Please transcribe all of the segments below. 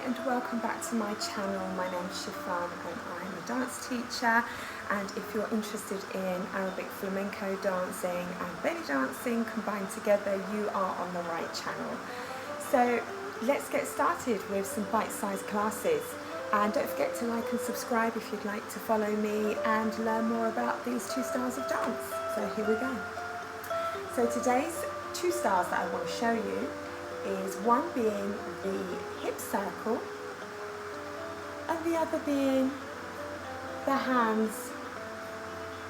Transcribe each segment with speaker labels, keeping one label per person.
Speaker 1: and welcome back to my channel. My name's Shifan and I'm a dance teacher, and if you're interested in Arabic flamenco dancing and belly dancing combined together, you are on the right channel. So let's get started with some bite-sized classes, and don't forget to like and subscribe if you'd like to follow me and learn more about these two styles of dance. So here we go. So today's two styles that I want to show you is one being the hip circle and the other being the hands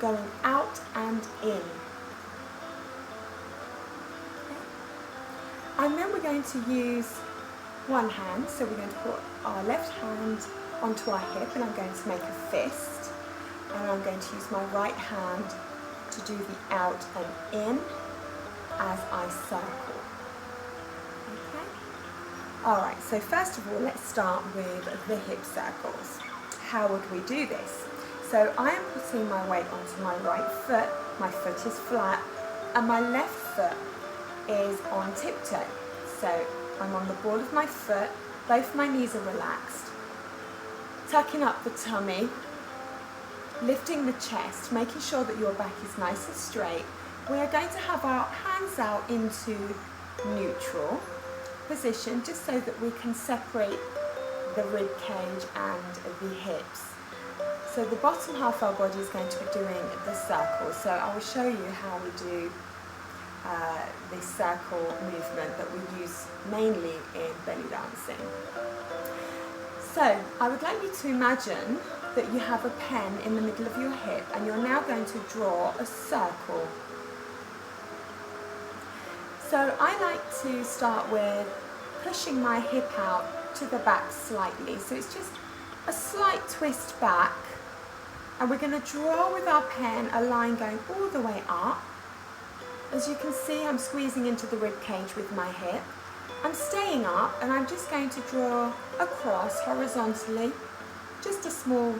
Speaker 1: going out and in. Okay. And then we're going to use one hand, so we're going to put our left hand onto our hip and I'm going to make a fist, and I'm going to use my right hand to do the out and in as I circle. Alright, so first of all, let's start with the hip circles. How would we do this? So I am putting my weight onto my right foot, my foot is flat, and my left foot is on tiptoe. So I'm on the ball of my foot, both my knees are relaxed, tucking up the tummy, lifting the chest, making sure that your back is nice and straight. We are going to have our hands out into neutral position, just so that we can separate the rib cage and the hips. So the bottom half of our body is going to be doing the circle. So I will show you how we do this circle movement that we use mainly in belly dancing. So I would like you to imagine that you have a pen in the middle of your hip and you're now going to draw a circle. So I like to start with pushing my hip out to the back slightly. So it's just a slight twist back, and we're going to draw with our pen a line going all the way up. As you can see, I'm squeezing into the rib cage with my hip. I'm staying up and I'm just going to draw across horizontally, just a small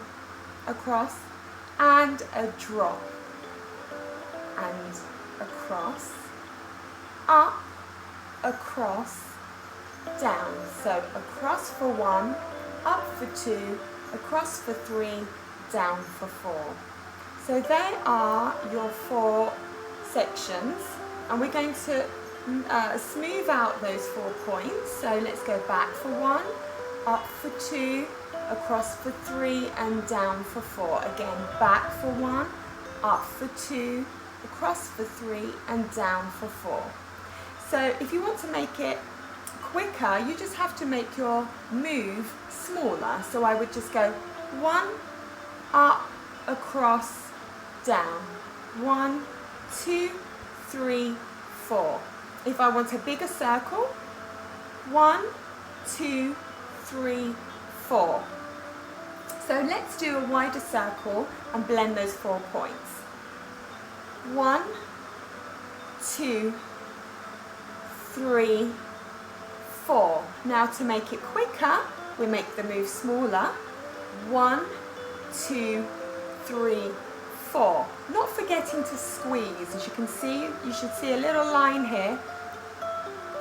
Speaker 1: across and a drop, and across, up, across, down. So across for 1, up for 2, across for 3, down for 4. So they are your 4 sections, and we're going to smooth out those 4 points. So let's go back for 1, up for 2, across for 3, and down for 4. Again, back for 1, up for 2, across for 3, and down for 4. So if you want to make it quicker, you just have to make your move smaller. So I would just go 1, up, across, down. 1, 2, 3, 4. If I want a bigger circle, 1, 2, 3, 4. So let's do a wider circle and blend those 4 points. 1, 2, 3, 4. Now to make it quicker, we make the move smaller. 1, 2, 3, 4. Not forgetting to squeeze. As you can see, you should see a little line here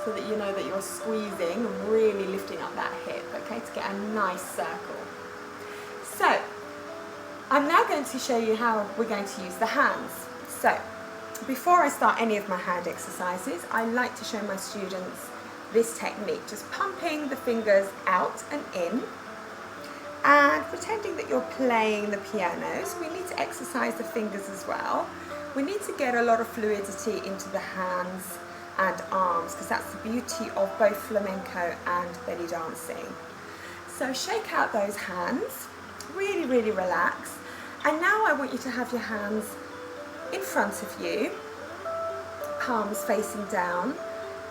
Speaker 1: so that you know that you're squeezing and really lifting up that hip, okay, to get a nice circle. So, I'm now going to show you how we're going to use the hands. So, before I start any of my hand exercises, I like to show my students this technique, just pumping the fingers out and in and pretending that you're playing the piano. So we need to exercise the fingers as well. We need to get a lot of fluidity into the hands and arms, because that's the beauty of both flamenco and belly dancing. So shake out those hands, really, really relax. And now I want you to have your hands in front of you, palms facing down,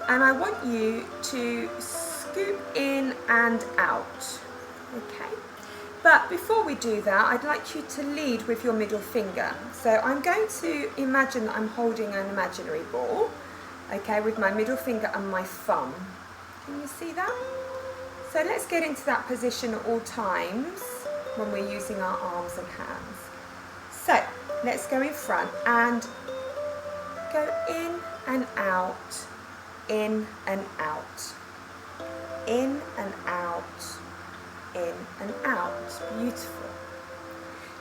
Speaker 1: and I want you to scoop in and out, okay? But before we do that, I'd like you to lead with your middle finger. So I'm going to imagine that I'm holding an imaginary ball, okay, with my middle finger and my thumb. Can you see that? So let's get into that position at all times when we're using our arms and hands. So let's go in front and go in and out, in and out, in and out,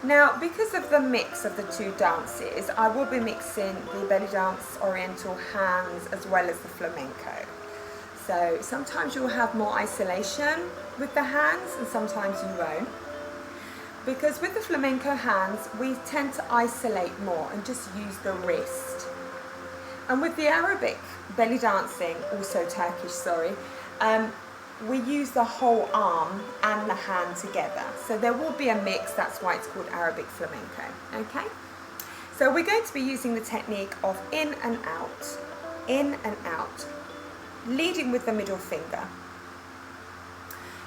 Speaker 1: Now, because of the mix of the two dances, I will be mixing the belly dance oriental hands as well as the flamenco. So sometimes you'll have more isolation with the hands and sometimes you won't. Because with the flamenco hands, we tend to isolate more and just use the wrist. And with the Arabic belly dancing, also Turkish, sorry, we use the whole arm and the hand together. So there will be a mix, that's why it's called Arabic flamenco, okay? So we're going to be using the technique of in and out, leading with the middle finger.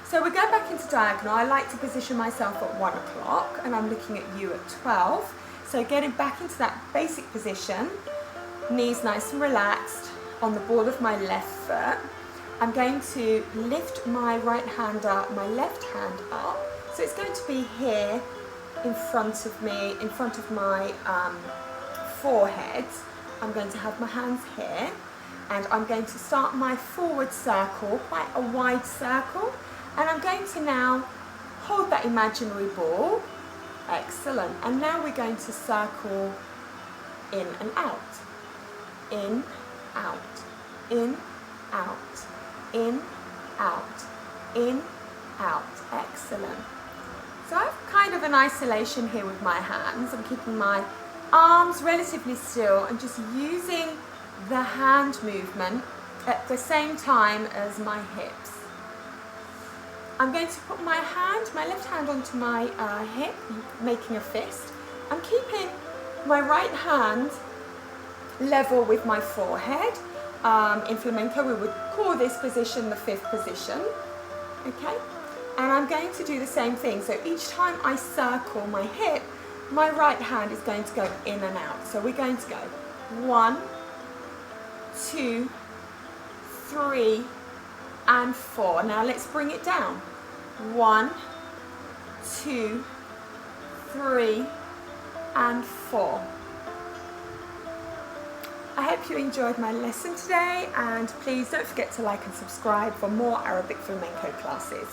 Speaker 1: So we're going back into diagonal. I like to position myself at 1 o'clock and I'm looking at you at 12. So getting back into that basic position, knees nice and relaxed on the ball of my left foot. I'm going to lift my right hand up, my left hand up. So it's going to be here in front of me, in front of my forehead. I'm going to have my hands here and I'm going to start my forward circle, quite a wide circle. And I'm going to now hold that imaginary ball. Excellent. And now we're going to circle in and out. In, out, in, out, in, out, in, out. Excellent. So I have kind of an isolation here with my hands. I'm keeping my arms relatively still and just using the hand movement at the same time as my hips. I'm going to put my left hand onto my hip, making a fist. I'm keeping my right hand level with my forehead. In flamenco, we would call this position the 5th position, okay? And I'm going to do the same thing. So each time I circle my hip, my right hand is going to go in and out. So we're going to go 1, 2, 3, and 4. Now let's bring it down. 1, 2, 3, and 4. I hope you enjoyed my lesson today, and please don't forget to like and subscribe for more Arabic flamenco classes.